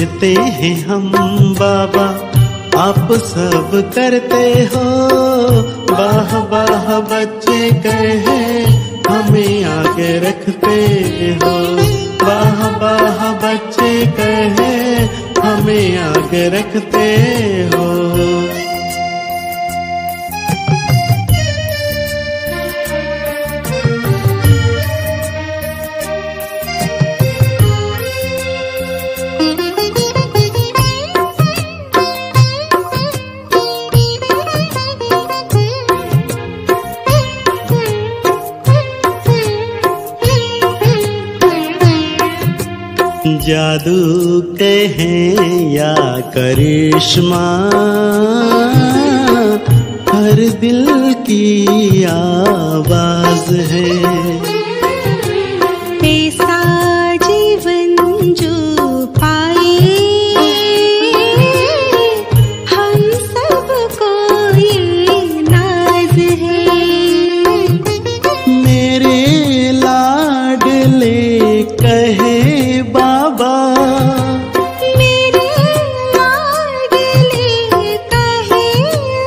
पूछते हैं हम बाबा आप सब करते हो, वाह वाह बच्चे कहे हमें आगे रखते हो, वाह वाह बच्चे कहे हमें आगे रखते हो। जादू कहें या करिश्मा हर दिल की आवाज है, ऐसा जीवन जो पाए हम सबको ये नाज है। मेरे लाडले कहे बाबा, मेरे लाडले कहे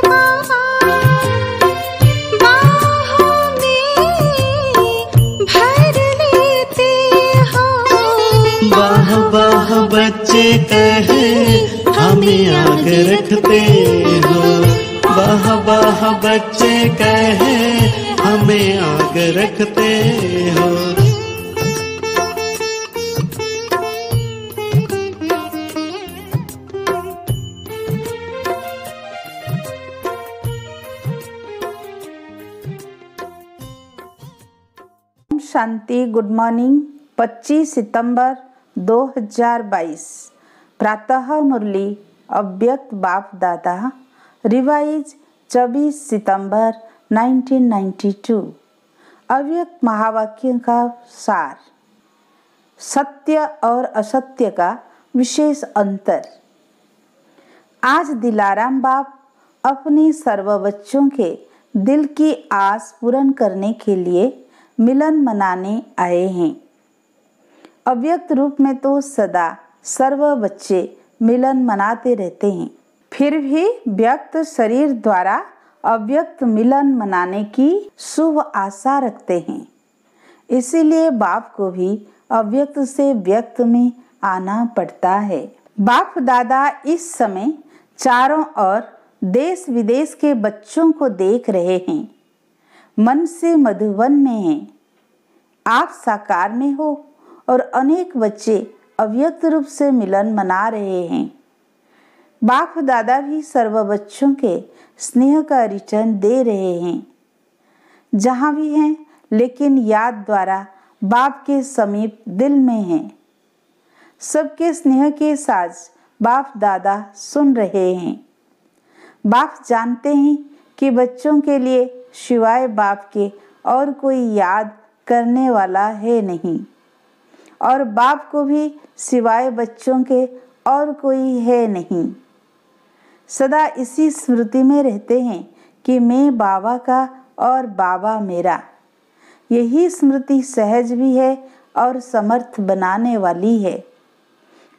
बाबा, बाहों में भर लेते हो, वाह वाह बच्चे कहे हमें आगे रखते हो, वाह वाह बच्चे कहे हमें आगे रखते हो। शांति। Good morning. 25 सितंबर 2022 प्रातः मुरली अव्यक्त बाप दादा, रिवाइज 24 सितंबर 1992। अव्यक्त महावाक्य का सार, सत्य और असत्य का विशेष अंतर। आज दिलाराम बाप अपने सर्व बच्चों के दिल की आस पूर्ण करने के लिए मिलन मनाने आए हैं। अव्यक्त रूप में तो सदा सर्व बच्चे मिलन मनाते रहते हैं, फिर भी व्यक्त शरीर द्वारा अव्यक्त मिलन मनाने की शुभ आशा रखते हैं। इसीलिए बाप को भी अव्यक्त से व्यक्त में आना पड़ता है। बाप दादा इस समय चारों ओर देश विदेश के बच्चों को देख रहे हैं। मन से मधुबन में हैं। आप साकार में हो और अनेक बच्चे अव्यक्त रूप से मिलन मना रहे हैं। बाप दादा भी सर्व बच्चों के स्नेह का रिटर्न दे रहे हैं जहाँ भी हैं, लेकिन याद द्वारा बाप के समीप दिल में हैं। सबके स्नेह के साथ बाप दादा सुन रहे हैं। बाप जानते हैं कि बच्चों के लिए सिवाय बाप के और कोई याद करने वाला है नहीं, और बाप को भी सिवाय बच्चों के और कोई है नहीं। सदा इसी स्मृति में रहते हैं कि मैं बाबा का और बाबा मेरा। यही स्मृति सहज भी है और समर्थ बनाने वाली है।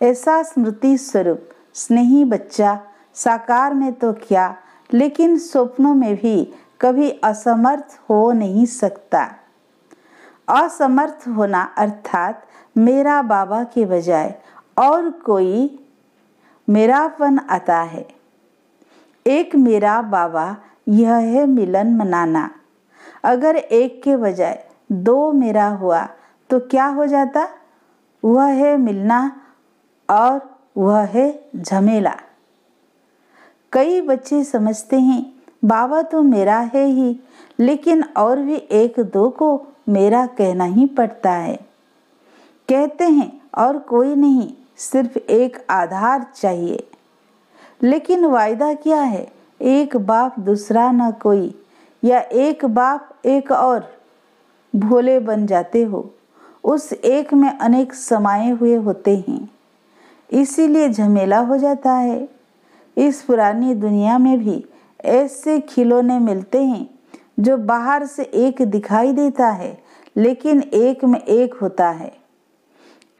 ऐसा स्मृति स्वरूप स्नेही बच्चा साकार में तो क्या, लेकिन स्वप्नों में भी कभी असमर्थ हो नहीं सकता। असमर्थ होना अर्थात मेरा बाबा के बजाय और कोई मेरापन आता है। एक मेरा बाबा, यह है मिलन मनाना। अगर एक के बजाय दो मेरा हुआ तो क्या हो जाता? वह है मिलना और वह है झमेला। कई बच्चे समझते हैं बाबा तो मेरा है ही, लेकिन और भी एक दो को मेरा कहना ही पड़ता है। कहते हैं और कोई नहीं, सिर्फ एक आधार चाहिए। लेकिन वायदा क्या है? एक बाप दूसरा न कोई, या एक बाप एक और। भोले बन जाते हो, उस एक में अनेक समाये हुए होते हैं, इसीलिए झमेला हो जाता है। इस पुरानी दुनिया में भी ऐसे खिलौने मिलते हैं जो बाहर से एक दिखाई देता है, लेकिन एक में एक होता है।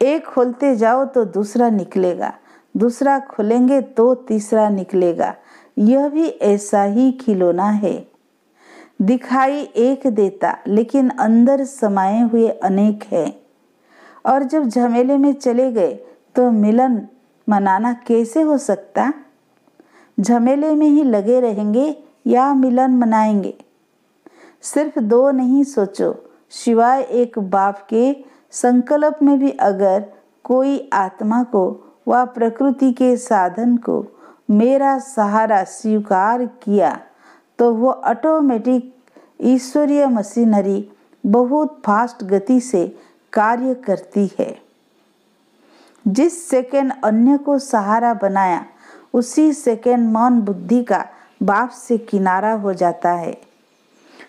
एक खोलते जाओ तो दूसरा निकलेगा, दूसरा खोलेंगे तो तीसरा निकलेगा। यह भी ऐसा ही खिलौना है। दिखाई एक देता लेकिन अंदर समाये हुए अनेक है। और जब झमेले में चले गए तो मिलन मनाना कैसे हो सकता? झमेले में ही लगे रहेंगे या मिलन मनाएंगे? सिर्फ दो नहीं सोचो, सिवाय एक बाप के संकल्प में भी अगर कोई आत्मा को व प्रकृति के साधन को मेरा सहारा स्वीकार किया तो वो ऑटोमेटिक ईश्वरीय मशीनरी बहुत फास्ट गति से कार्य करती है। जिस सेकंड अन्य को सहारा बनाया उसी सेकंड मन बुद्धि का बाप से किनारा हो जाता है।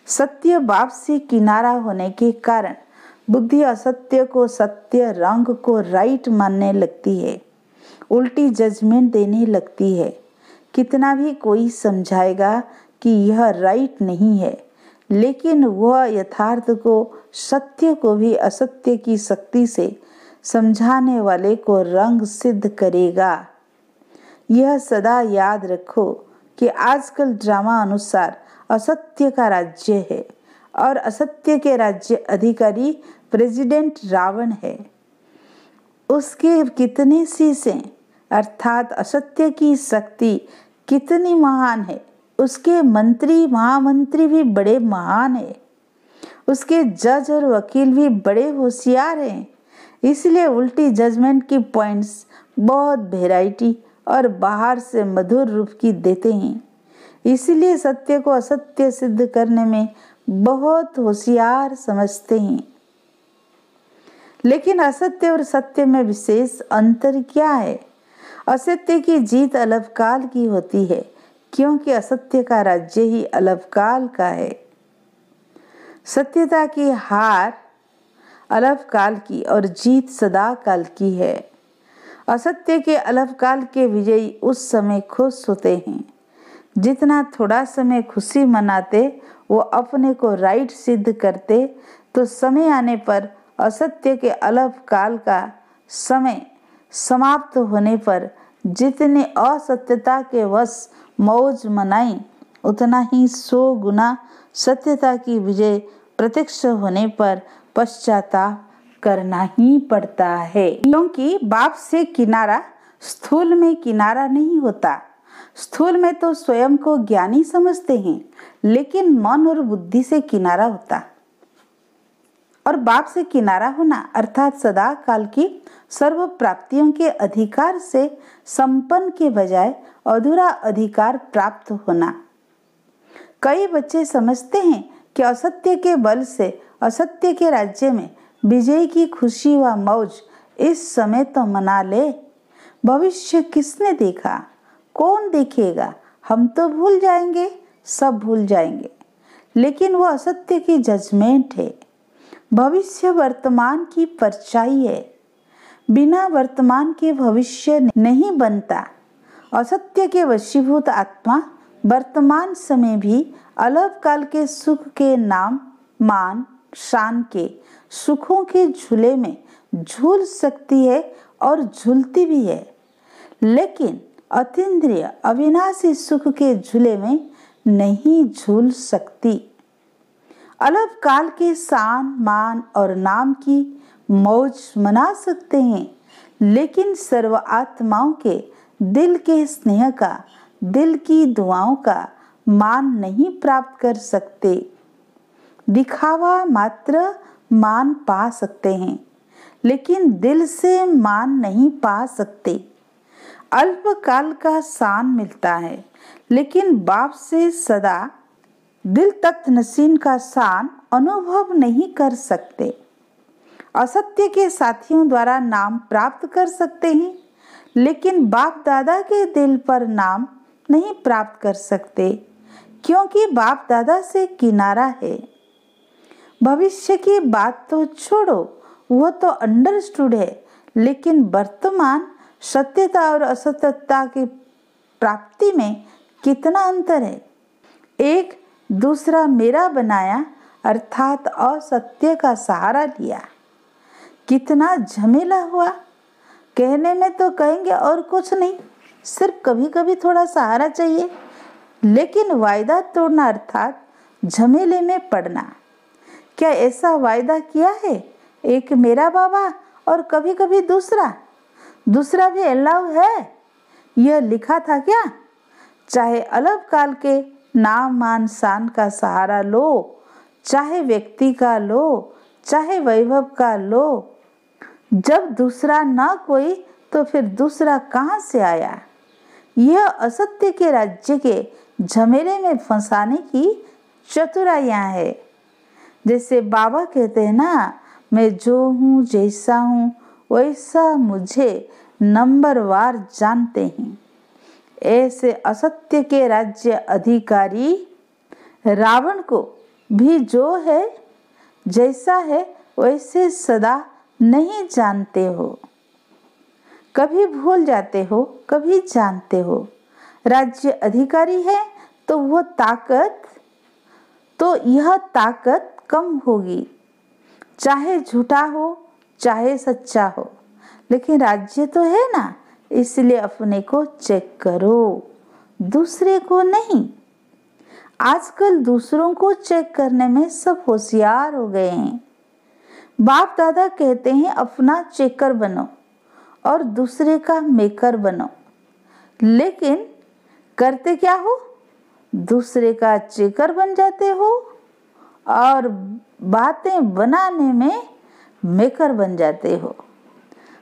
सत्य बाप से किनारा होने के कारण बुद्धि असत्य को सत्य, रंग को राइट मानने लगती है, उल्टी जजमेंट देने लगती है। कितना भी कोई समझाएगा कि यह राइट नहीं है, लेकिन वह यथार्थ को, सत्य को भी असत्य की शक्ति से समझाने वाले को रंग सिद्ध करेगा। यह सदा याद रखो कि आजकल ड्रामा अनुसार असत्य का राज्य है और असत्य के राज्य अधिकारी प्रेसिडेंट रावण है। उसके कितने शीश हैं, अर्थात असत्य की शक्ति कितनी महान है। उसके मंत्री महामंत्री भी बड़े महान हैं। उसके जज और वकील भी बड़े होशियार हैं। इसलिए उल्टी जजमेंट की पॉइंट्स बहुत वैरायटी और बाहर से मधुर रूप की देते हैं। इसलिए सत्य को असत्य सिद्ध करने में बहुत होशियार समझते हैं। लेकिन असत्य और सत्य में विशेष अंतर क्या है? असत्य की जीत अलवकाल की होती है, क्योंकि असत्य का राज्य ही अलवकाल का है। सत्यता की हार अलवकाल की और जीत सदा काल की है। असत्य के अलवकाल के विजयी उस समय खुश होते हैं। जितना थोड़ा समय खुशी मनाते वो अपने को राइट सिद्ध करते, तो समय आने पर असत्य के अलवकाल का समय समाप्त होने पर जितने असत्यता के वश मौज मनाई, उतना ही 100 गुना सत्यता की विजय प्रत्यक्ष होने पर पश्चाताप करना ही पड़ता है। क्योंकि बाप से किनारा स्थूल में किनारा नहीं होता। स्थूल में तो स्वयं को ज्ञानी समझते हैं, लेकिन मन और बुद्धि से किनारा होता। और बाप से किनारा होना अर्थात सदा काल की सर्व प्राप्तियों के अधिकार से संपन्न के बजाय अधूरा अधिकार प्राप्त होना। कई बच्चे समझते हैं कि असत्य के बल से असत्य के राज्य में विजय की खुशी व मौज इस समय तो मना ले, भविष्य किसने देखा, कौन देखेगा, हम तो भूल जाएंगे, सब भूल जाएंगे। लेकिन वो असत्य की जजमेंट है। भविष्य वर्तमान की परछाई है। बिना वर्तमान के भविष्य नहीं बनता। असत्य के वशीभूत आत्मा वर्तमान समय भी अलग काल के सुख के नाम, मान, शान के सुखों के झूले में झूल सकती है और झूलती भी है, लेकिन अतीन्द्रिय अविनाशी सुख के झूले में नहीं झूल सकती। अलग काल के शान, मान और नाम की मौज मना सकते हैं, लेकिन सर्व आत्माओं के दिल के स्नेह का, दिल की दुआओं का मान नहीं प्राप्त कर सकते। दिखावा मात्र मान पा सकते हैं, लेकिन दिल से मान नहीं पा सकते। अल्प काल का शान मिलता है, लेकिन बाप से सदा दिल तक नसीन का शान अनुभव नहीं कर सकते। असत्य के साथियों द्वारा नाम प्राप्त कर सकते हैं, लेकिन बाप दादा के दिल पर नाम नहीं प्राप्त कर सकते, क्योंकि बाप दादा से किनारा है। भविष्य की बात तो छोड़ो, वो तो अंडरस्टूड है, लेकिन वर्तमान सत्यता और असत्यता की प्राप्ति में कितना अंतर है। एक दूसरा मेरा बनाया अर्थात असत्य का सहारा लिया। कितना झमेला हुआ, कहने में तो कहेंगे और कुछ नहीं, सिर्फ कभी कभी थोड़ा सहारा चाहिए, लेकिन वायदा तोड़ना अर्थात झमेले में पड़ना। क्या ऐसा वायदा किया है? एक मेरा बाबा और कभी कभी दूसरा भी अलाउ है, यह लिखा था क्या? चाहे अलग काल के नाम मान शान का सहारा लो, चाहे व्यक्ति का लो, चाहे वैभव का लो, जब दूसरा ना कोई तो फिर दूसरा कहाँ से आया? यह असत्य के राज्य के झमेले में फंसाने की चतुराइयाँ है। जैसे बाबा कहते हैं ना, मैं जो हूँ जैसा हूँ वैसा मुझे नंबरवार जानते हैं। ऐसे असत्य के राज्य अधिकारी रावण को भी जो है जैसा है वैसे सदा नहीं जानते हो, कभी भूल जाते हो, कभी जानते हो। राज्य अधिकारी है तो यह ताकत कम होगी, चाहे झूठा हो चाहे सच्चा हो, लेकिन राज्य तो है ना, इसलिए अपने को चेक करो, दूसरे को नहीं। आजकल दूसरों को चेक करने में सब होशियार हो गए हैं। बाप दादा कहते हैं अपना चेकर बनो और दूसरे का मेकर बनो, लेकिन करते क्या हो? दूसरे का चेकर बन जाते हो और बातें बनाने में मेकर बन जाते हो।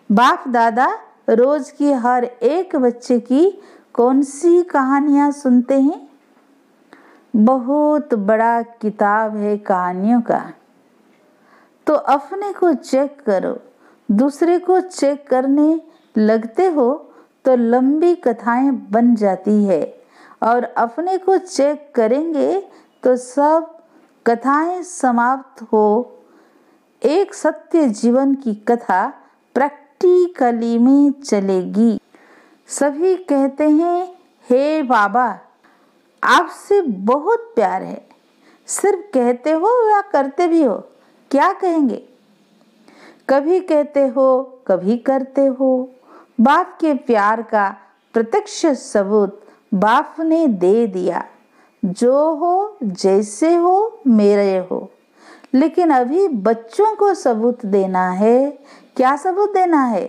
बाप दादा रोज की हर एक बच्चे की कौन सी कहानियां सुनते हैं? बहुत बड़ा किताब है कहानियों का। तो अपने को चेक करो, दूसरे को चेक करने लगते हो तो लंबी कथाएं बन जाती है, और अपने को चेक करेंगे तो सब कथाएं समाप्त हो। एक सत्य जीवन की कथा प्रैक्टिकली में चलेगी। सभी कहते हैं हे बाबा आपसे बहुत प्यार है, सिर्फ कहते हो या करते भी हो? क्या कहेंगे? कभी कहते हो कभी करते हो। बाप के प्यार का प्रत्यक्ष सबूत बाप ने दे दिया, जो हो जैसे हो मेरे हो। लेकिन अभी बच्चों को सबूत देना है। क्या सबूत देना है?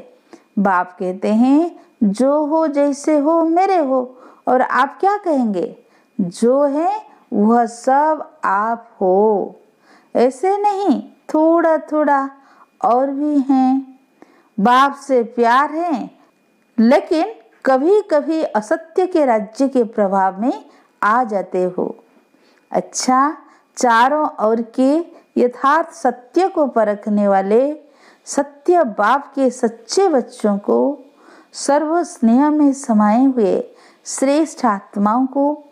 बाप कहते हैं जो हो जैसे हो मेरे हो, और आप क्या कहेंगे? जो है वह सब आप हो। ऐसे नहीं, थोड़ा थोड़ा और भी हैं। बाप से प्यार है, लेकिन कभी कभी असत्य के राज्य के प्रभाव में आ जाते हो। अच्छा, चारों ओर के यथार्थ सत्य को परखने वाले सत्य बाप के सच्चे बच्चों को, सर्व स्नेह में समाये हुए श्रेष्ठ आत्माओं को,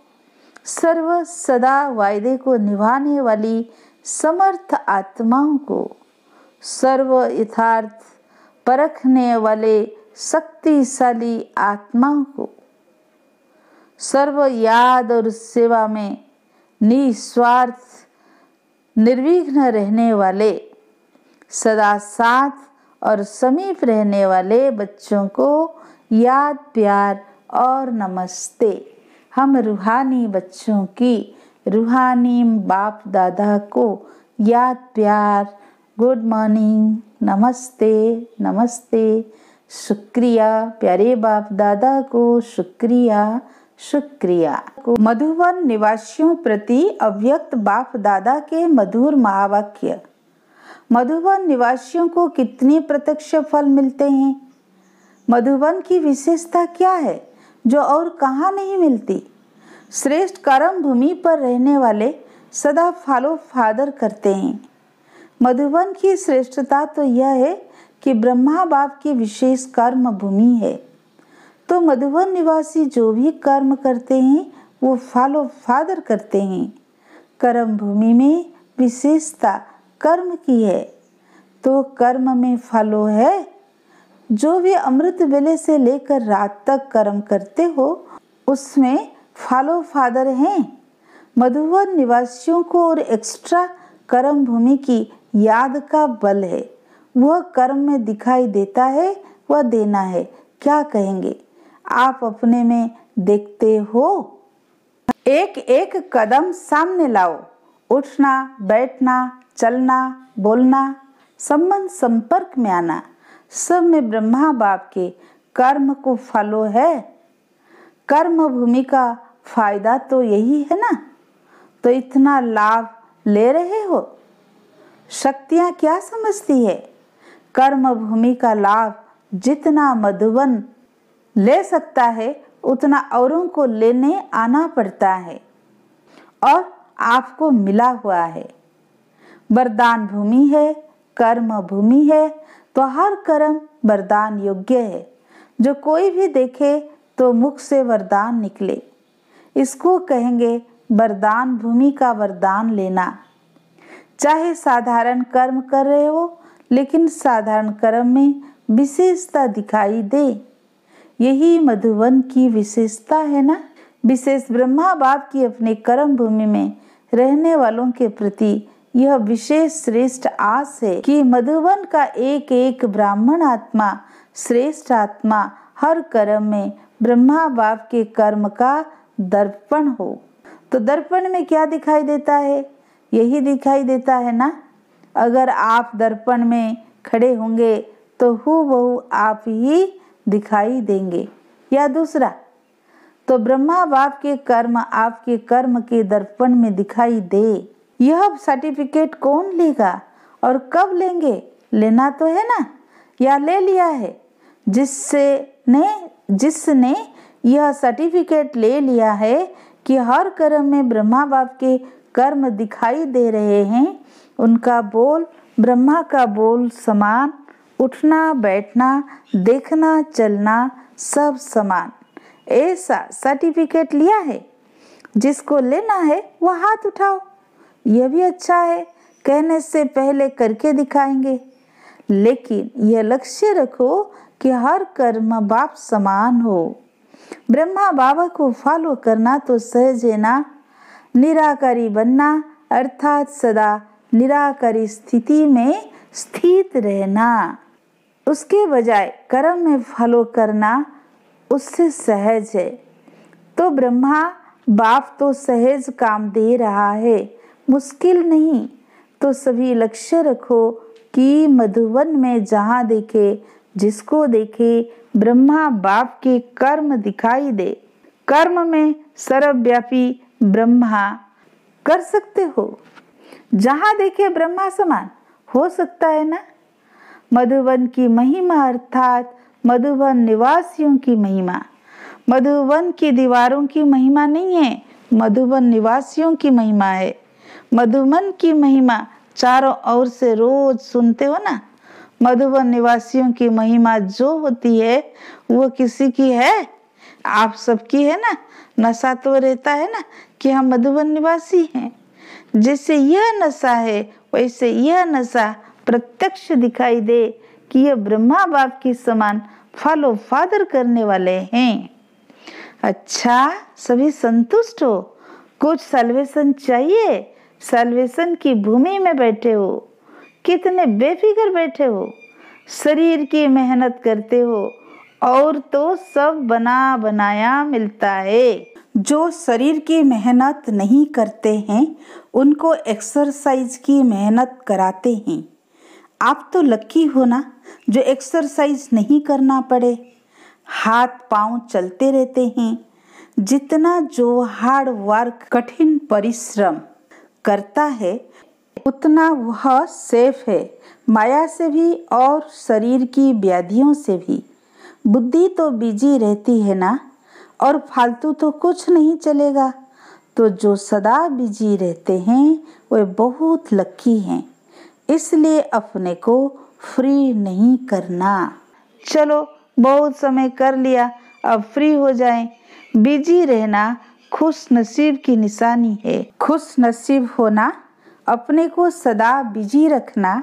सर्व सदा वायदे को निभाने वाली समर्थ आत्माओं को, सर्व यथार्थ परखने वाले शक्तिशाली आत्माओं को, सर्व याद और सेवा में निस्वार्थ निर्विघ्न रहने वाले, सदा साथ और समीप रहने वाले बच्चों को याद, प्यार और नमस्ते। हम रूहानी बच्चों की रूहानी बाप दादा को याद, प्यार, गुड मॉर्निंग, नमस्ते नमस्ते, शुक्रिया। प्यारे बाप दादा को शुक्रिया शुक्रिया। मधुबन निवासियों प्रति अव्यक्त बाप दादा के मधुर महावाक्य। मधुबन निवासियों को कितने प्रत्यक्ष फल मिलते हैं? मधुबन की विशेषता क्या है जो और कहाँ नहीं मिलती? श्रेष्ठ कर्म भूमि पर रहने वाले सदा फॉलो फादर करते हैं। मधुबन की श्रेष्ठता तो यह है कि ब्रह्मा बाप की विशेष कर्म भूमि है। तो मधुबन निवासी जो भी कर्म करते हैं वो फॉलो फादर करते हैं। कर्म भूमि में विशेषता कर्म की है, तो कर्म में फॉलो है। जो भी अमृत वेले से लेकर रात तक कर्म करते हो उसमें फॉलो फादर हैं। मधुबन निवासियों को और एक्स्ट्रा कर्म भूमि की याद का बल है। वह कर्म में दिखाई देता है वह देना है। क्या कहेंगे? आप अपने में देखते हो। एक एक कदम सामने लाओ। उठना, बैठना, चलना, बोलना, संबंध संपर्क में आना, सब में ब्रह्मा बाप के कर्म को फॉलो है। कर्म भूमि का फायदा तो यही है ना, तो इतना लाभ ले रहे हो। शक्तियां क्या समझती है? कर्म भूमि का लाभ जितना मधुबन ले सकता है उतना औरों को लेने आना पड़ता है, और आपको मिला हुआ है। वरदान भूमि है, कर्म भूमि है, तो हर कर्म वरदान योग्य है। जो कोई भी देखे तो मुख से वरदान निकले, इसको कहेंगे वरदान भूमि का वरदान लेना। चाहे साधारण कर्म कर रहे हो, लेकिन साधारण कर्म में विशेषता दिखाई दे, यही मधुबन की विशेषता है ना। विशेष ब्रह्मा बाप की अपने कर्म भूमि में रहने वालों के प्रति यह विशेष श्रेष्ठ आस है कि मधुबन का एक एक ब्राह्मण आत्मा, श्रेष्ठ आत्मा हर कर्म में ब्रह्मा बाप के कर्म का दर्पण हो। तो दर्पण में क्या दिखाई देता है? यही दिखाई देता है ना। अगर आप दर्पण में खड़े होंगे तो हूबहू आप ही दिखाई देंगे, या दूसरा तो ब्रह्मा बाप के कर्म आपके कर्म के दर्पण में दिखाई दे। यह सर्टिफिकेट कौन लेगा और कब लेंगे? लेना तो है ना, या ले लिया है? जिसने यह सर्टिफिकेट ले लिया है कि हर कर्म में ब्रह्मा बाप के कर्म दिखाई दे रहे हैं, उनका बोल ब्रह्मा का बोल समान, उठना, बैठना, देखना, चलना सब समान, ऐसा सर्टिफिकेट लिया है। जिसको लेना है वह हाथ उठाओ। यह भी अच्छा है, कहने से पहले करके दिखाएंगे, लेकिन यह लक्ष्य रखो कि हर कर्म बाप समान हो। ब्रह्मा बाबा को फॉलो करना तो सहज है ना। निराकारी बनना अर्थात सदा निराकारी स्थिति में स्थित रहना, उसके बजाय कर्म में फॉलो करना उससे सहज है। तो ब्रह्मा बाप तो सहज काम दे रहा है, मुश्किल नहीं। तो सभी लक्ष्य रखो कि मधुबन में जहाँ देखे, जिसको देखे ब्रह्मा बाप के कर्म दिखाई दे। कर्म में सर्वव्यापी ब्रह्मा कर सकते हो, जहाँ देखे ब्रह्मा समान हो सकता है ना। मधुबन की महिमा अर्थात मधुबन निवासियों की महिमा, मधुबन की दीवारों की महिमा नहीं है, मधुबन निवासियों की महिमा है। मधुबन की महिमा चारों ओर से रोज सुनते हो ना। मधुबन निवासियों की महिमा जो होती है वो किसी की है? आप सबकी है ना। नशा तो रहता है ना कि हम मधुबन निवासी हैं। जैसे यह नशा है वैसे यह नशा प्रत्यक्ष दिखाई दे कि यह ब्रह्मा बाप के समान फॉलो फादर करने वाले हैं। अच्छा, सभी संतुष्ट हो? कुछ सल्वेशन चाहिए? सल्वेशन की भूमि में बैठे हो, कितने बेफिक्र बैठे हो, शरीर की मेहनत करते हो और तो सब बना बनाया मिलता है। जो शरीर की मेहनत नहीं करते हैं उनको एक्सरसाइज की मेहनत कराते हैं। आप तो लकी हो ना जो एक्सरसाइज नहीं करना पड़े, हाथ पांव चलते रहते हैं। जितना जो हार्ड वर्क कठिन परिश्रम करता है उतना वह सेफ है, माया से भी और शरीर की व्याधियों से भी। बुद्धि तो बिजी रहती है ना, और फालतू तो कुछ नहीं चलेगा। तो जो सदा बिजी रहते हैं वे बहुत लकी हैं, इसलिए अपने को फ्री नहीं करना। चलो बहुत समय कर लिया, अब फ्री हो जाएं। बिजी रहना खुश नसीब की निशानी है। खुश नसीब होना अपने को सदा बिजी रखना।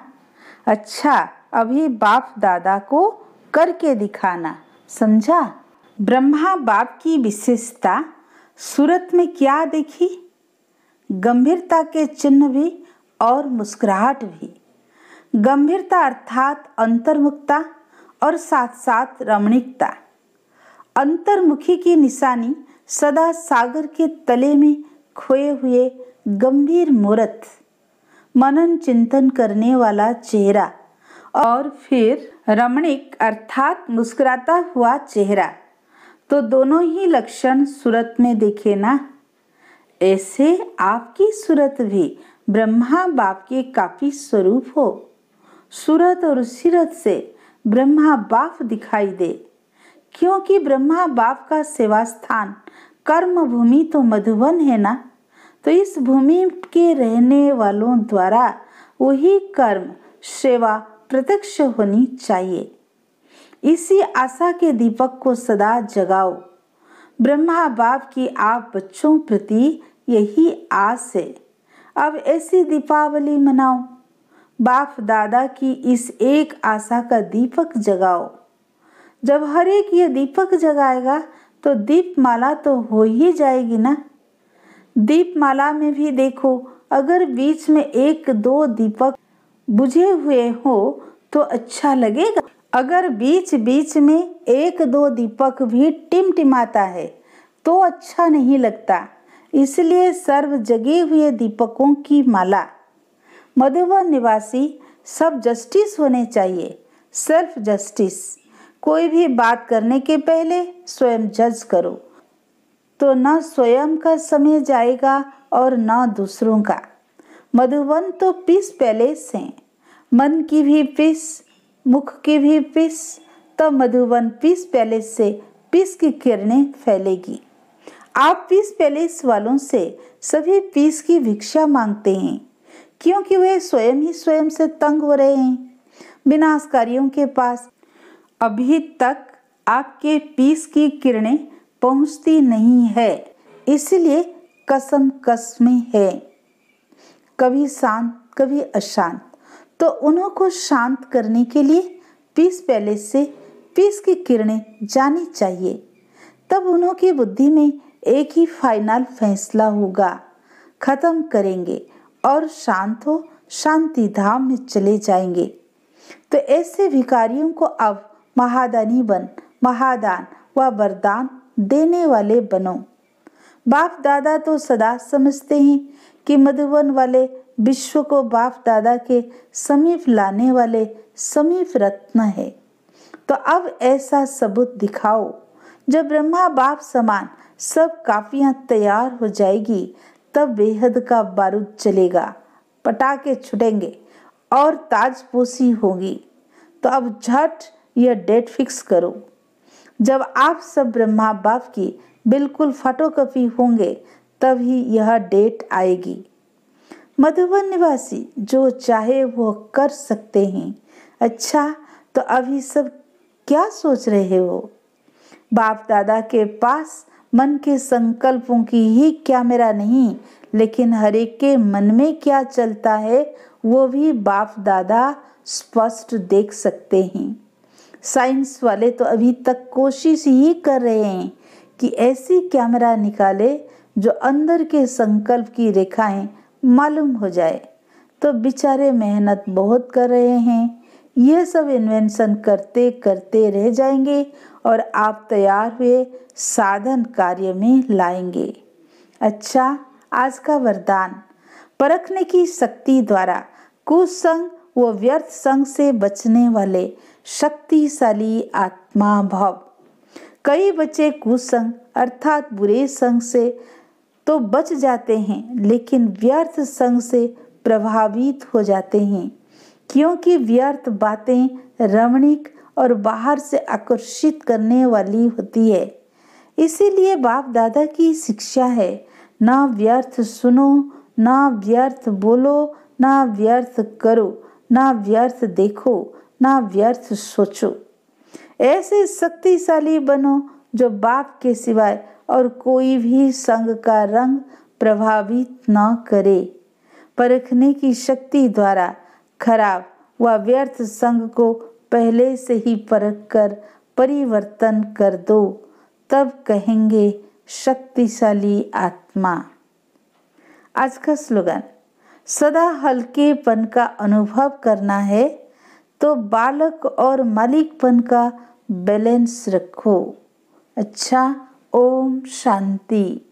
अच्छा, अभी बाप दादा को करके दिखाना, समझा? ब्रह्मा बाप की विशेषता सूरत में क्या देखी? गंभीरता के चिन्ह भी और मुस्कुराहट भी। गंभीरता अर्थात अंतर्मुखता और साथ साथ रमणीकता। अंतर्मुखी की निशानी सदा सागर के तले में खोए हुए गंभीर मूर्त, मनन चिंतन करने वाला चेहरा और फिर रमणीक अर्थात मुस्कुराता हुआ चेहरा, तो दोनों ही लक्षण सूरत में दिखे ना। ऐसे आपकी सूरत भी ब्रह्मा बाप के काफी स्वरूप हो। सूरत और सीरत से ब्रह्मा बाप दिखाई दे, क्योंकि ब्रह्मा बाप का सेवा स्थान कर्म भूमि तो मधुबन है ना। तो इस भूमि के रहने वालों द्वारा वही कर्म सेवा प्रत्यक्ष होनी चाहिए। इसी आशा के दीपक को सदा जगाओ। ब्रह्मा बाप की आप बच्चों प्रति यही आस है। अब ऐसी दीपावली मनाओ। बाप दादा की इस एक आशा का दीपक जगाओ। जब हर एक ये दीपक जगाएगा तो दीपमाला तो हो ही जाएगी ना। दीपमाला में भी देखो, अगर बीच में एक दो दीपक बुझे हुए हो तो अच्छा लगेगा। अगर बीच बीच में एक दो दीपक भी टिमटिमाता है तो अच्छा नहीं लगता। इसलिए सर्व जगे हुए दीपकों की माला। मधुबन निवासी सब जस्टिस होने चाहिए, सेल्फ जस्टिस। कोई भी बात करने के पहले स्वयं जज करो, तो न स्वयं का समय जाएगा और न दूसरों का। मधुबन तो पीस पैलेस है, मन की भी पीस, मुख की भी पीस। तब मधुबन पीस पैलेस से पीस की किरणें फैलेगी। आप पीस पैलेस वालों से सभी पीस की भिक्षा मांगते हैं, क्योंकि वे स्वयं ही स्वयं से तंग हो रहे हैं। विनाशकारियों के पास अभी तक आपके पीस की किरणें पहुंचती नहीं है, इसलिए कसम कसमें है। कभी शांत कभी अशांत, तो उन्हों को शांत करने के लिए पीस पैलेस से पीस की किरणें जानी चाहिए। तब उन्हों की बुद्धि में एक ही फाइनल फैसला होगा, खत्म करेंगे और शांत हो शांति धाम में चले जाएंगे। तो ऐसे भिखारियों को अब महादानी बन महादान व वरदान देने वाले बनो। बाप दादा तो सदा समझते हैं कि मधुबन वाले विश्व को बाप दादा के समीप लाने वाले समीप रत्न है। तो अब ऐसा सबूत दिखाओ। जब ब्रह्मा बाप समान सब काफियां तैयार हो जाएगी, तब बेहद का बारूद चलेगा, पटाखे छुटेंगे और ताजपोशी होगी। तो अब झट यह डेट फिक्स करो। जब आप सब ब्रह्मा बाप की बिल्कुल फोटोकॉपी होंगे, तभी यह डेट आएगी। मधुबन निवासी जो चाहे वो कर सकते हैं। अच्छा, तो अभी सब क्या सोच रहे हो? बाप दादा के पास मन के संकल्पों की ही कैमरा नहीं, लेकिन हर एक के मन में क्या चलता है वो भी बाप दादा स्पष्ट देख सकते हैं। साइंस वाले तो अभी तक कोशिश ही कर रहे हैं कि ऐसी कैमरा निकाले जो अंदर के संकल्प की रेखाएं मालूम हो जाए। तो बेचारे मेहनत बहुत कर रहे हैं। ये सब इन्वेंशन करते करते रह जाएंगे और आप तैयार हुए साधन कार्य में लाएंगे। अच्छा, आज का वरदान। परखने की शक्ति द्वारा कुसंग व व्यर्थ संग से बचने वाले शक्तिशाली आत्मा भव। कई बच्चे कुसंग अर्थात बुरे संग से तो बच जाते हैं, लेकिन व्यर्थ संग से प्रभावित हो जाते हैं, क्योंकि व्यर्थ बातें रमणीक और बाहर से आकर्षित करने वाली होती है। इसीलिए बाप दादा की शिक्षा है, ना व्यर्थ सुनो, ना व्यर्थ बोलो, ना व्यर्थ करो, ना व्यर्थ देखो, ना व्यर्थ सोचो। ऐसे शक्तिशाली बनो जो बाप के सिवाय और कोई भी संग का रंग प्रभावित न करे। परखने की शक्ति द्वारा खराब व व्यर्थ संग को पहले से ही परख कर परिवर्तन कर दो, तब कहेंगे शक्तिशाली आत्मा। आज का स्लोगन। सदा हल्केपन का अनुभव करना है तो बालक और मालिकपन का बैलेंस रखो। अच्छा, ओम शांति।